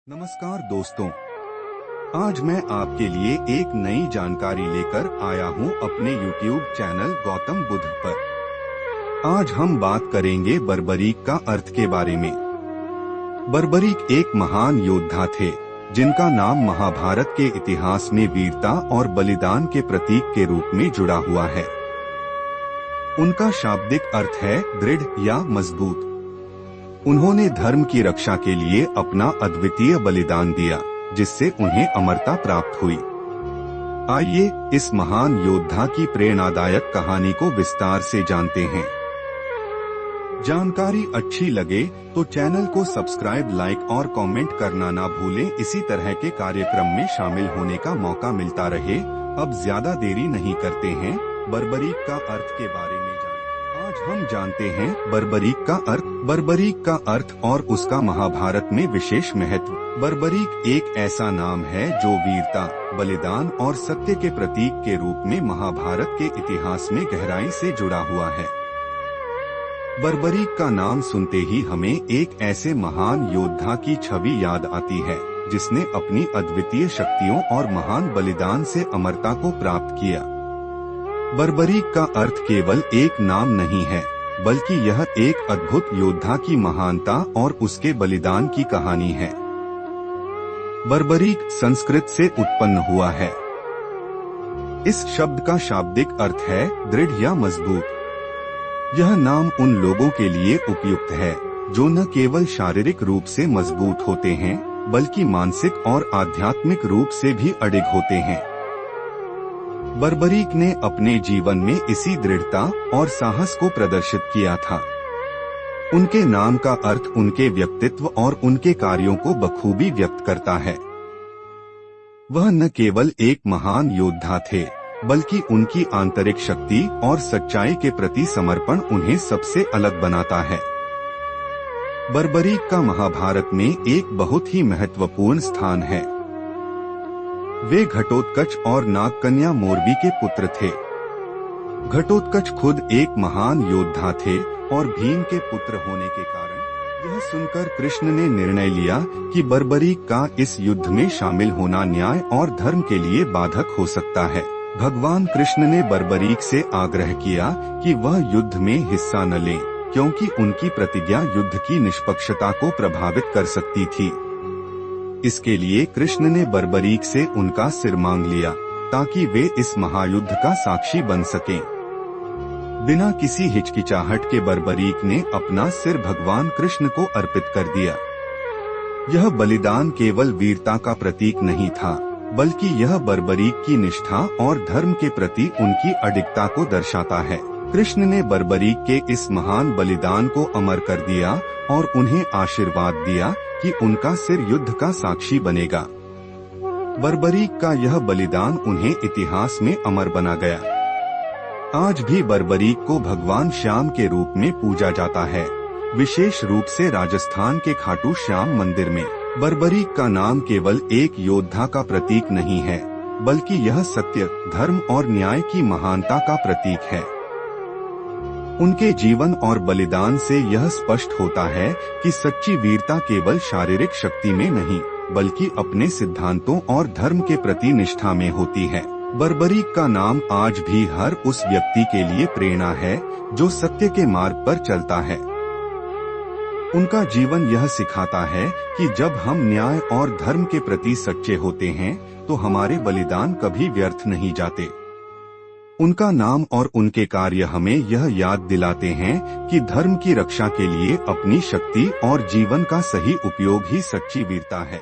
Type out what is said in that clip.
नमस्कार दोस्तों, आज मैं आपके लिए एक नई जानकारी लेकर आया हूं अपने YouTube चैनल गौतम बुद्ध पर। आज हम बात करेंगे बर्बरीक का अर्थ के बारे में। बर्बरीक एक महान योद्धा थे जिनका नाम महाभारत के इतिहास में वीरता और बलिदान के प्रतीक के रूप में जुड़ा हुआ है। उनका शाब्दिक अर्थ है दृढ़ या मजबूत। उन्होंने धर्म की रक्षा के लिए अपना अद्वितीय बलिदान दिया, जिससे उन्हें अमरता प्राप्त हुई। आइए इस महान योद्धा की प्रेरणादायक कहानी को विस्तार से जानते हैं। जानकारी अच्छी लगे तो चैनल को सब्सक्राइब, लाइक और कमेंट करना ना भूलें। इसी तरह के कार्यक्रम में शामिल होने का मौका मिलता रहे। अब ज्यादा देरी नहीं करते हैं, बर्बरीक का अर्थ के बारे में जानें। आज हम जानते हैं बर्बरीक का अर्थ। बर्बरीक का अर्थ और उसका महाभारत में विशेष महत्व। बर्बरीक एक ऐसा नाम है जो वीरता, बलिदान और सत्य के प्रतीक के रूप में महाभारत के इतिहास में गहराई से जुड़ा हुआ है। बर्बरीक का नाम सुनते ही हमें एक ऐसे महान योद्धा की छवि याद आती है जिसने अपनी अद्वितीय शक्तियों और महान बलिदान से अमरता को प्राप्त किया। बर्बरीक का अर्थ केवल एक नाम नहीं है, बल्कि यह एक अद्भुत योद्धा की महानता और उसके बलिदान की कहानी है। बर्बरीक संस्कृत से उत्पन्न हुआ है। इस शब्द का शाब्दिक अर्थ है दृढ़ या मजबूत। यह नाम उन लोगों के लिए उपयुक्त है जो न केवल शारीरिक रूप से मजबूत होते हैं, बल्कि मानसिक और आध्यात्मिक रूप से भी अडिग होते हैं। बर्बरीक ने अपने जीवन में इसी दृढ़ता और साहस को प्रदर्शित किया था। उनके नाम का अर्थ उनके व्यक्तित्व और उनके कार्यों को बखूबी व्यक्त करता है। वह न केवल एक महान योद्धा थे, बल्कि उनकी आंतरिक शक्ति और सच्चाई के प्रति समर्पण उन्हें सबसे अलग बनाता है। बर्बरीक का महाभारत में एक बहुत ही महत्वपूर्ण स्थान है। वे घटोत्कच और नागकन्या मोरबी के पुत्र थे। घटोत्कच खुद एक महान योद्धा थे और भीम के पुत्र होने के कारण यह सुनकर कृष्ण ने निर्णय लिया कि बर्बरीक का इस युद्ध में शामिल होना न्याय और धर्म के लिए बाधक हो सकता है। भगवान कृष्ण ने बर्बरीक से आग्रह किया कि वह युद्ध में हिस्सा न लें, क्योंकि उनकी प्रतिज्ञा युद्ध की निष्पक्षता को प्रभावित कर सकती थी। इसके लिए कृष्ण ने बर्बरीक से उनका सिर मांग लिया, ताकि वे इस महायुद्ध का साक्षी बन सकें। बिना किसी हिचकिचाहट के बर्बरीक ने अपना सिर भगवान कृष्ण को अर्पित कर दिया। यह बलिदान केवल वीरता का प्रतीक नहीं था, बल्कि यह बर्बरीक की निष्ठा और धर्म के प्रति उनकी अडिगता को दर्शाता है। कृष्ण ने बर्बरीक के इस महान बलिदान को अमर कर दिया और उन्हें आशीर्वाद दिया कि उनका सिर युद्ध का साक्षी बनेगा। बर्बरीक का यह बलिदान उन्हें इतिहास में अमर बना गया। आज भी बर्बरीक को भगवान श्याम के रूप में पूजा जाता है, विशेष रूप से राजस्थान के खाटू श्याम मंदिर में। बर्बरीक का नाम केवल एक योद्धा का प्रतीक नहीं है, बल्कि यह सत्य, धर्म और न्याय की महानता का प्रतीक है। उनके जीवन और बलिदान से यह स्पष्ट होता है कि सच्ची वीरता केवल शारीरिक शक्ति में नहीं, बल्कि अपने सिद्धांतों और धर्म के प्रति निष्ठा में होती है। बर्बरीक का नाम आज भी हर उस व्यक्ति के लिए प्रेरणा है जो सत्य के मार्ग पर चलता है। उनका जीवन यह सिखाता है कि जब हम न्याय और धर्म के प्रति सच्चे होते हैं, तो हमारे बलिदान कभी व्यर्थ नहीं जाते। उनका नाम और उनके कार्य हमें यह याद दिलाते हैं कि धर्म की रक्षा के लिए अपनी शक्ति और जीवन का सही उपयोग ही सच्ची वीरता है।